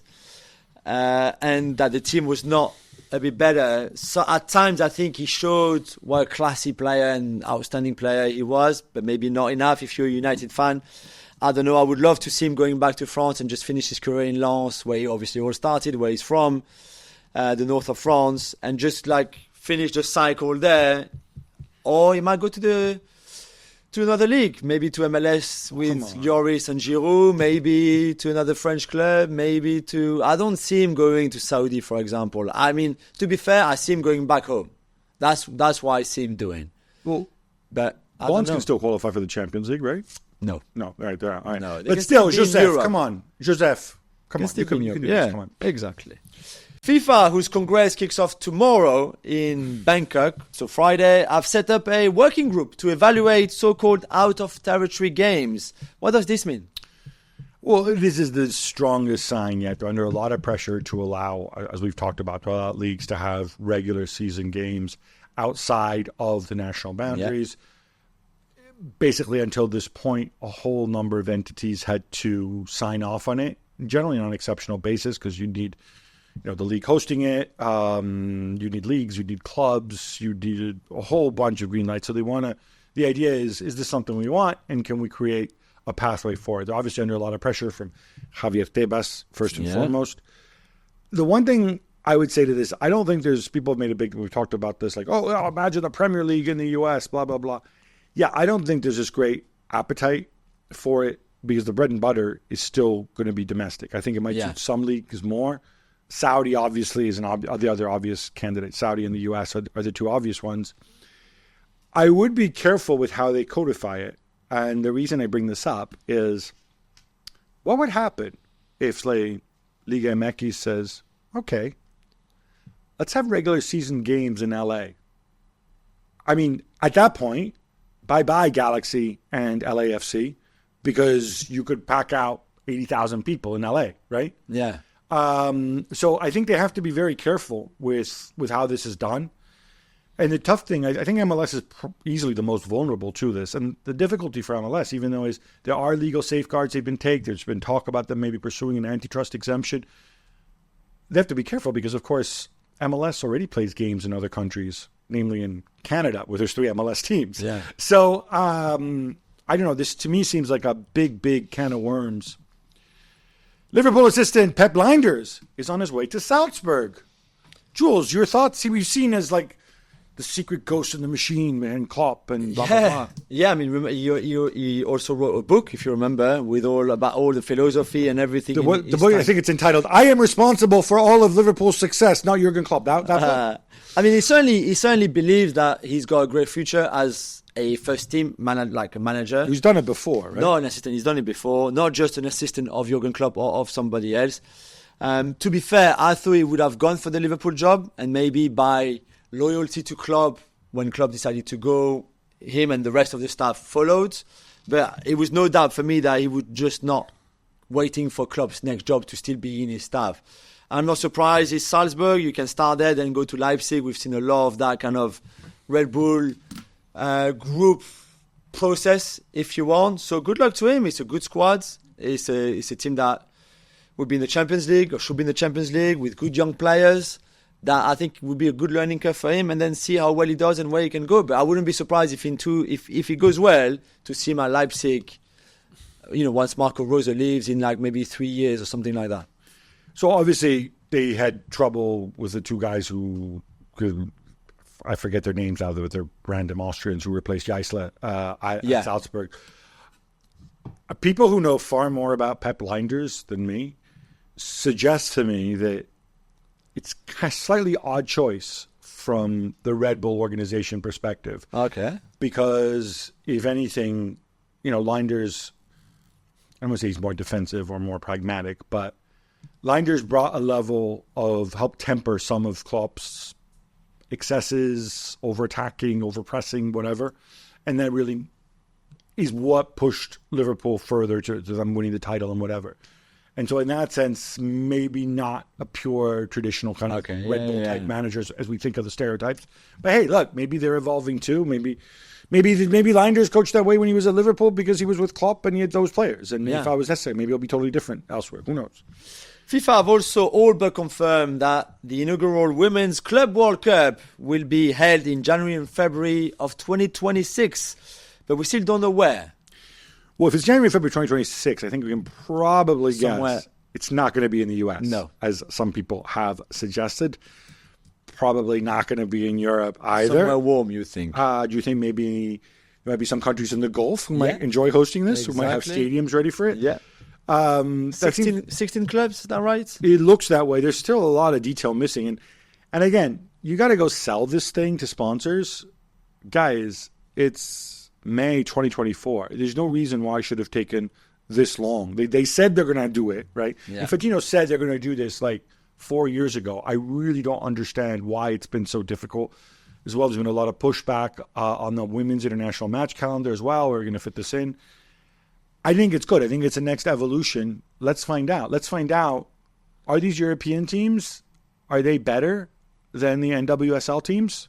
And that the team was not a bit better. So at times, I think he showed what a classy player and outstanding player he was, but maybe not enough if you're a United fan. I don't know. I would love to see him going back to France and just finish his career in Lens, where he obviously all started, where he's from, the north of France, and just like finish the cycle there. Or he might go to another league, maybe to MLS with Lloris and Giroud, maybe to another French club, maybe to... I don't see him going to Saudi, for example. I mean, to be fair, I see him going back home. That's what I see him doing. Well, but Lens can still qualify for the Champions League, right? No. All right. No, but still, Joseph, come on. Joseph, come on. You can do this. Come on. Exactly. FIFA, whose Congress kicks off tomorrow in Bangkok, so Friday, have set up a working group to evaluate so-called out-of-territory games. What does this mean? Well, this is the strongest sign yet. They're under a lot of pressure to allow, as we've talked about, to allow leagues to have regular season games outside of the national boundaries. Yeah. Basically, until this point, a whole number of entities had to sign off on it, generally on an exceptional basis, because you need, the league hosting it. You need leagues, you need clubs, you need a whole bunch of green lights. So they want to. The idea is this something we want, and can we create a pathway forward. They're obviously under a lot of pressure from Javier Tebas, first and foremost. The one thing I would say to this, I don't think there's, people have made a big, we've talked about this, like, oh, well, imagine the Premier League in the U.S., blah, blah, blah. Yeah, I don't think there's this great appetite for it because the bread and butter is still going to be domestic. I think it might suit some leagues more. Saudi, obviously, is the other obvious candidate. Saudi and the U.S. are the two obvious ones. I would be careful with how they codify it. And the reason I bring this up is, what would happen if, like, Liga MX says, okay, let's have regular season games in LA. I mean, at that point, bye-bye Galaxy and LAFC, because you could pack out 80,000 people in LA, right? Yeah. So I think they have to be very careful with how this is done. And the tough thing, I think MLS is easily the most vulnerable to this. And the difficulty for MLS, even though is there are legal safeguards they've been taken, there's been talk about them maybe pursuing an antitrust exemption. They have to be careful because, of course, MLS already plays games in other countries, namely in Canada, where there's 3 MLS teams. Yeah. So, I don't know. This, to me, seems like a big, big can of worms. Liverpool assistant Pep Lijnders is on his way to Salzburg. Jules, your thoughts? We've seen as like the secret ghost in the machine, man, Klopp and blah, blah, blah. Yeah, I mean, he also wrote a book, if you remember, with about all the philosophy and everything. The book, I think it's entitled, I Am Responsible for All of Liverpool's Success, not Jurgen Klopp. That book? I mean, he certainly believes that he's got a great future as a first-team manager. He's done it before, right? Not an assistant. He's done it before. Not just an assistant of Jurgen Klopp or of somebody else. To be fair, I thought he would have gone for the Liverpool job, and maybe by loyalty to Klopp, when Klopp decided to go, him and the rest of the staff followed. But it was no doubt for me that he would just not waiting for Klopp's next job to still be in his staff. I'm not surprised. It's Salzburg. You can start there, then go to Leipzig. We've seen a lot of that kind of Red Bull group process, if you want. So good luck to him. It's a good squad. It's a team that would be in the Champions League or should be in the Champions League with good young players. That I think would be a good learning curve for him, and then see how well he does and where he can go. But I wouldn't be surprised if he goes well to see him at Leipzig, once Marco Rose leaves in like maybe 3 years or something like that. So obviously they had trouble with the two guys who, I forget their names now, but they're random Austrians who replaced Geisler at Salzburg. People who know far more about Pep Lijnders than me suggest to me that it's a slightly odd choice from the Red Bull organization perspective. Okay. Because if anything, Lijnders, I don't want to say he's more defensive or more pragmatic, but Lijnders brought a level of help temper some of Klopp's excesses, over-attacking, over-pressing, whatever. And that really is what pushed Liverpool further to them winning the title and whatever. And so in that sense, maybe not a pure traditional kind of Red Bull type managers as we think of the stereotypes. But hey, look, maybe they're evolving too. Maybe Lijnders coached that way when he was at Liverpool because he was with Klopp and he had those players. And if I was necessary, maybe it'll be totally different elsewhere. Who knows? FIFA have also all but confirmed that the inaugural Women's Club World Cup will be held in January and February of 2026. But we still don't know where. Well, if it's January, February 2026, I think we can probably guess it's not going to be in the U.S. No. As some people have suggested. Probably not going to be in Europe either. Somewhere warm, you think? Do you think maybe there might be some countries in the Gulf who might enjoy hosting this, who might have stadiums ready for it? Yeah. 16 clubs, is that right? It looks that way. There's still a lot of detail missing. And again, you got to go sell this thing to sponsors. Guys, it's May 2024. There's no reason why it should have taken this long. They said they're going to do it, right? Yeah. Infantino said they're going to do this like 4 years ago. I really don't understand why it's been so difficult. As well, there's been a lot of pushback on the women's international match calendar as well. We're going to fit this in. I think it's good. I think it's the next evolution. Let's find out. Are these European teams, are they better than the NWSL teams?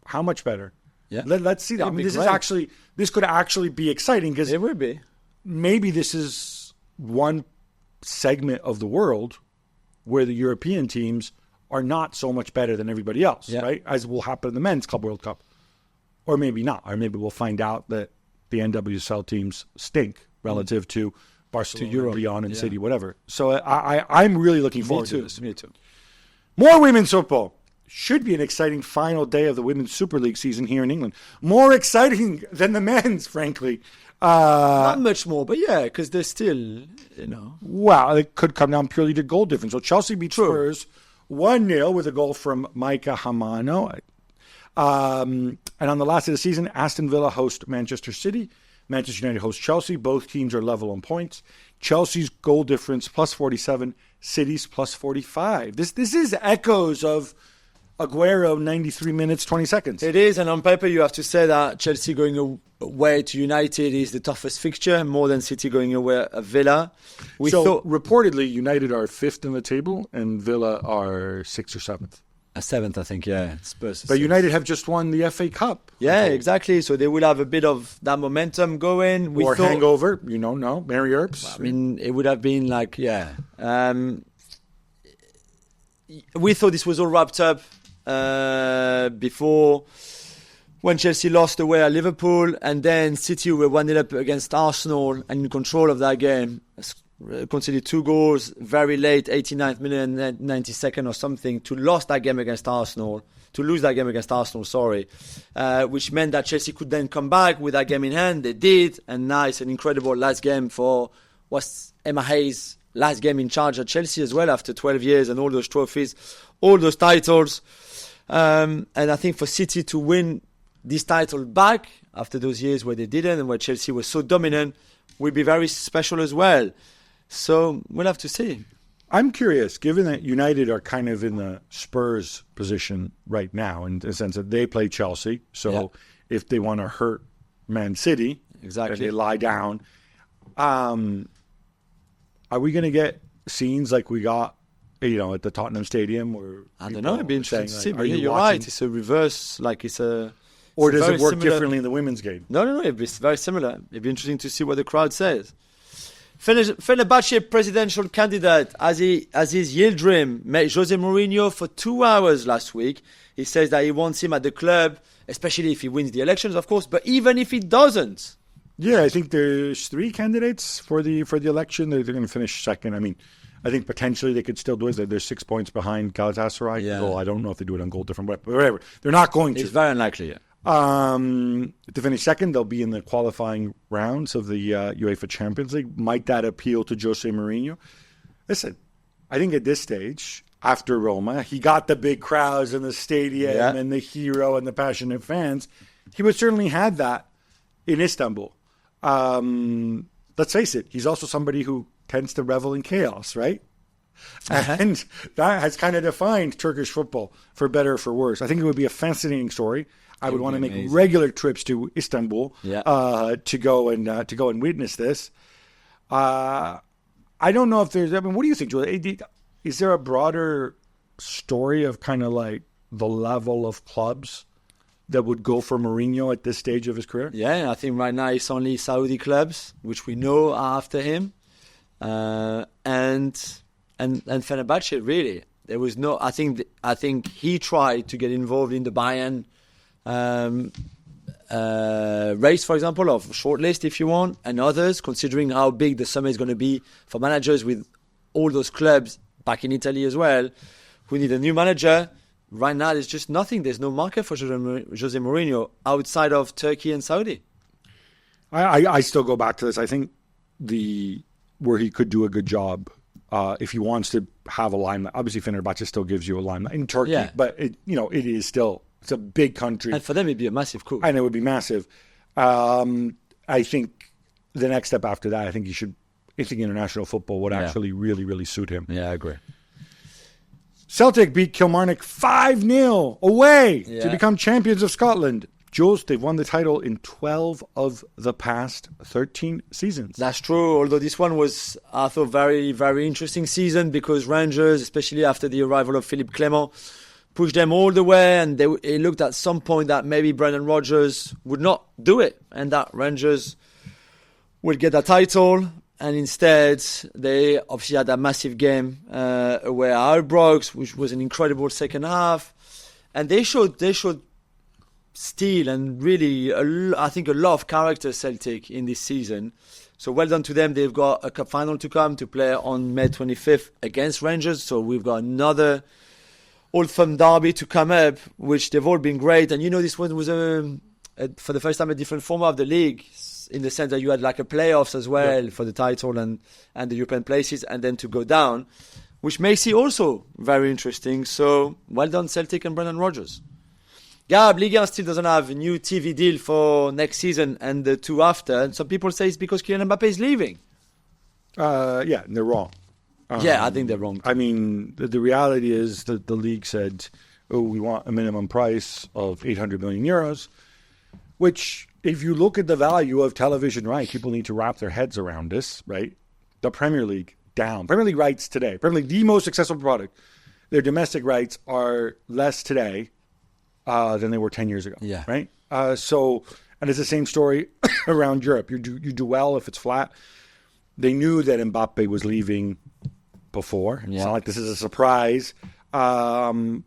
How much better? Yeah. Let's see that. I mean, this could actually be exciting because it would be. Maybe this is one segment of the world where the European teams are not so much better than everybody else, right? As will happen in the Men's Club World Cup. Or maybe not. Or maybe we'll find out that the NWSL teams stink, relative to Barcelona, Europe. Lyon, and Yeah. City, whatever. So I'm really looking forward to this. Me too. More women's football. Should be an exciting final day of the Women's Super League season here in England. More exciting than the men's, frankly. Not much more, but yeah, because they're still, Well, it could come down purely to goal difference. So Chelsea beat Spurs 1-0 with a goal from Maika Hamano. And on the last day of the season, Aston Villa host Manchester City. Manchester United hosts Chelsea. Both teams are level on points. Chelsea's goal difference plus 47, City's plus 45. This is echoes of Aguero 93 minutes, 20 seconds. It is, and on paper you have to say that Chelsea going away to United is the toughest fixture, more than City going away at Villa. Reportedly, United are 5th in the table and Villa are 6th or 7th. 7th, I think, yeah. Spurs. But United have just won the FA Cup. Yeah, exactly. So they will have a bit of that momentum going. Hangover, no, Mary Earps. I mean, it would have been like, we thought this was all wrapped up before when Chelsea lost away at Liverpool, and then City were 1-0 up against Arsenal and in control of that game. Conceded 2 goals very late, 89th minute and 92nd or something, to lose that game against Arsenal, which meant that Chelsea could then come back with that game in hand. They did, and now it's an incredible last game for what's Emma Hayes' last game in charge at Chelsea as well, after 12 years and all those trophies, all those titles. And I think for City to win this title back after those years where they didn't and where Chelsea was so dominant will be very special as well. So we'll have to see. I'm curious, given that United are kind of in the Spurs position right now, in the sense that they play Chelsea. So if they want to hurt Man City, exactly, they lie down. Are we going to get scenes like we got, at the Tottenham Stadium? Where I don't know. It'd be interesting to see. Are you're right. It's a reverse, like it's a. Or does it work differently in the women's game? No. It'd be very similar. It'd be interesting to see what the crowd says. Fenerbahce presidential candidate Aziz Yildirim met Jose Mourinho for 2 hours last week. He says that he wants him at the club, especially if he wins the elections, of course, but even if he doesn't. Yeah, I think there's 3 candidates for the election. They're going to finish second. I mean, I think potentially they could still do it. They're 6 points behind Galatasaray. Yeah. Well, I don't know if they do it on goal different, but whatever. They're not going to. It's very unlikely, yeah. To finish second, they'll be in the qualifying rounds of the UEFA Champions League. Might that appeal to Jose Mourinho? Listen, I think at this stage, after Roma, he got the big crowds in the stadium and the hero and the passionate fans. He would certainly have that in Istanbul. Let's face it, he's also somebody who tends to revel in chaos, right? And that has kind of defined Turkish football, for better or for worse. I think it would be a fascinating story. I would want to make regular trips to Istanbul to go and witness this. I don't know if there's. I mean, what do you think, Julie? Is there a broader story of kind of like the level of clubs that would go for Mourinho at this stage of his career? Yeah, I think right now it's only Saudi clubs, which we know are after him, and Fenerbahce. Really, there was no. I think he tried to get involved in the Bayern race, for example, of shortlist, if you want, and others, considering how big the summer is going to be for managers with all those clubs back in Italy as well, who need a new manager. Right now, there's just nothing. There's no market for Jose Mourinho outside of Turkey and Saudi. I still go back to this. I think where he could do a good job if he wants to have a limelight. Obviously, Fenerbahce still gives you a limelight in Turkey, but it is still. It's a big country. And for them, it'd be a massive coup. And it would be massive. I think the next step after that, I think international football would actually really, really suit him. Yeah, I agree. Celtic beat Kilmarnock 5-0 away to become champions of Scotland. Jules, they've won the title in 12 of the past 13 seasons. That's true, although this one was, I thought, very, very interesting season because Rangers, especially after the arrival of Philippe Clement, pushed them all the way, and it looked at some point that maybe Brendan Rodgers would not do it and that Rangers would get a title, and instead they obviously had a massive game away at Ibrox, which was an incredible second half, and they showed steel and really I think a lot of character, Celtic, in this season. So well done to them. They've got a cup final to come to play on May 25th against Rangers. So we've got another Old Firm derby to come up, which they've all been great. And this one was for the first time a different format of the league, in the sense that you had like a playoffs as well for the title and the European places, and then to go down, which makes it also very interesting. So well done Celtic and Brendan Rodgers. Gab, Ligue 1 still doesn't have a new TV deal for next season and the two after. And some people say it's because Kylian Mbappe is leaving. Yeah, and they're wrong. I think they're wrong. I mean, the reality is that the league said, we want a minimum price of 800 million euros, which, if you look at the value of television rights, people need to wrap their heads around this, right? The Premier League down. Premier League rights today, Premier League, the most successful product, their domestic rights are less today than they were 10 years ago, right? And it's the same story around Europe. You do well if it's flat. They knew that Mbappe was leaving before. It's not like this is a surprise. I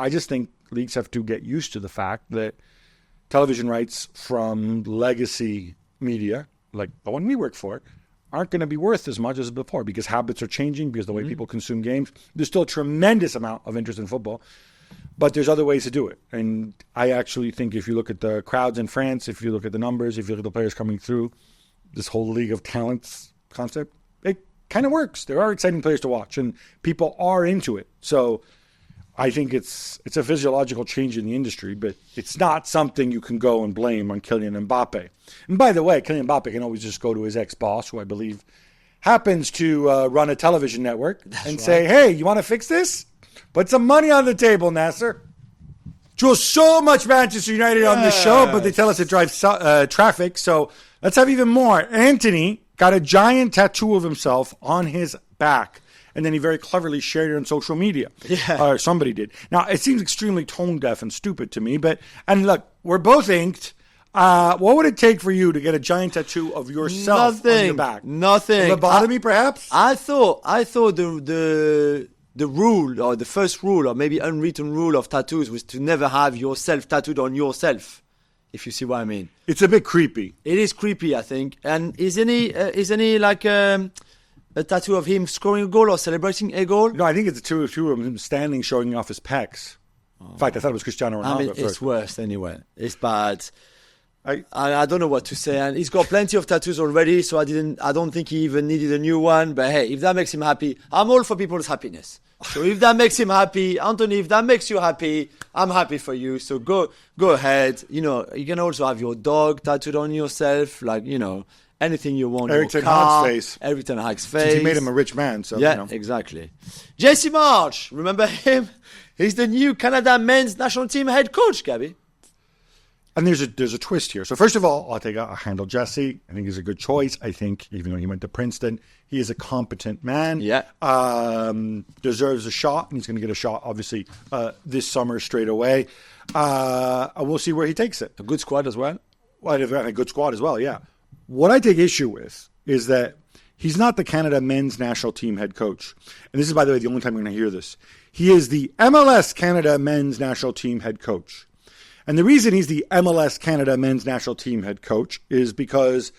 just think leagues have to get used to the fact that television rights from legacy media, like the one we work for, aren't going to be worth as much as before, because habits are changing, because the way people consume games. There's still a tremendous amount of interest in football, but there's other ways to do it. And I actually think if you look at the crowds in France, if you look at the numbers, if you look at the players coming through, this whole League of Talents concept, it kind of works. There are exciting players to watch, and people are into it. So I think it's a physiological change in the industry, but it's not something you can go and blame on Kylian Mbappe. And by the way, Kylian Mbappe can always just go to his ex-boss, who I believe happens to run a television network, say, hey, you want to fix this? Put some money on the table, Nasser. Just so much Manchester United on this show, but they tell us it drives traffic, so let's have even more. Antony got a giant tattoo of himself on his back, and then he very cleverly shared it on social media. Or somebody did. Now, it seems extremely tone-deaf and stupid to me, and look, we're both inked. What would it take for you to get a giant tattoo of yourself on your back? Nothing. Lobotomy, perhaps? I thought the rule, or the first rule, or maybe unwritten rule of tattoos, was to never have yourself tattooed on yourself, if you see what I mean. It's a bit creepy. It is creepy, I think. And isn't he like a tattoo of him scoring a goal or celebrating a goal? No, I think it's a tattoo of him standing, showing off his pecs. In fact, I thought it was Cristiano Ronaldo. I mean, it's worse anyway. It's bad. I don't know what to say. And he's got plenty of tattoos already, so I don't think he even needed a new one. But hey, if that makes him happy, I'm all for people's happiness. So if that makes him happy, Antony, if that makes you happy, I'm happy for you. So go ahead. You can also have your dog tattooed on yourself, like, anything you want. Eric Ten Hag's face. Eric Ten Hag's face. Since he made him a rich man. So, exactly. Jesse Marsch, remember him? He's the new Canada men's national team head coach, Gabby. And there's a twist here. So first of all, I'll handle Jesse. I think he's a good choice. I think even though he went to Princeton, he is a competent man. Yeah. Deserves a shot, and he's going to get a shot, obviously, this summer straight away. We'll see where he takes it. A good squad as well. Well, a good squad as well, yeah. What I take issue with is that he's not the Canada men's national team head coach. And this is, by the way, the only time you're going to hear this. He is the MLS Canada men's national team head coach. And the reason he's the MLS Canada men's national team head coach is because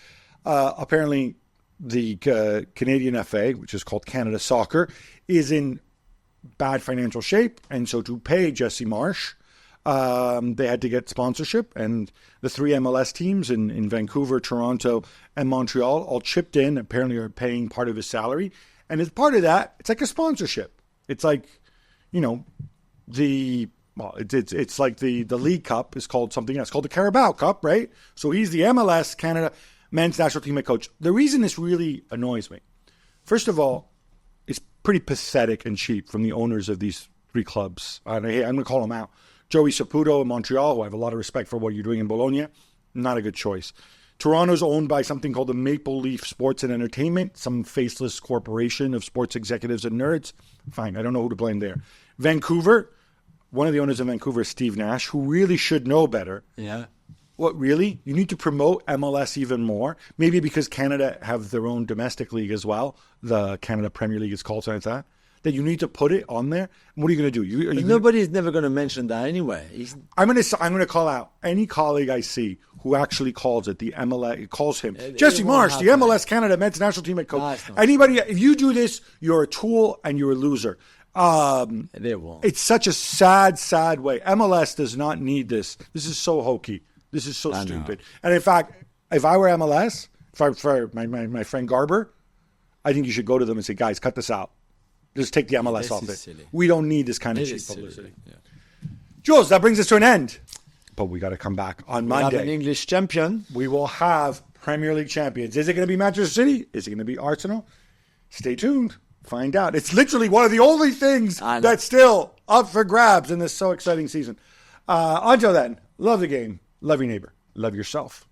apparently the Canadian FA, which is called Canada Soccer, is in bad financial shape. And so to pay Jesse Marsch, they had to get sponsorship. And the three MLS teams in Vancouver, Toronto, and Montreal all chipped in, apparently are paying part of his salary. And as part of that, it's like a sponsorship. It's like, it's like the League Cup is called something else. It's called the Carabao Cup, right? So he's the MLS Canada men's national team head coach. The reason this really annoys me, first of all, it's pretty pathetic and cheap from the owners of these three clubs. I'm going to call them out. Joey Saputo in Montreal, who I have a lot of respect for what you're doing in Bologna, not a good choice. Toronto's owned by something called the Maple Leaf Sports and Entertainment, some faceless corporation of sports executives and nerds. Fine, I don't know who to blame there. Vancouver, one of the owners of Vancouver is Steve Nash, who really should know better. Yeah. What, really? You need to promote MLS even more? Maybe because Canada have their own domestic league as well. The Canada Premier League is called something like that. that you need to put it on there? What are you going to do? Nobody is never going to mention that anyway. I'm going to call out any colleague I see who actually calls it the MLS. Calls him Jesse Marsch, the MLS Canada men's national team head coach. Anybody, if you do this, you're a tool and you're a loser. They won't. It's such a sad, sad way. MLS does not need this. This is so hokey. This is so stupid. And in fact, if I were MLS, for my friend Garber, I think you should go to them and say, guys, cut this out. Just take the MLS off it. Silly. We don't need this kind of cheap publicity. Yeah. Jules, that brings us to an end. But we got to come back on Monday. We have an English champion. We will have Premier League champions. Is it going to be Manchester City? Is it going to be Arsenal? Stay tuned. Find out. It's literally one of the only things that's still up for grabs in this so exciting season. Until then, love the game. Love your neighbor. Love yourself.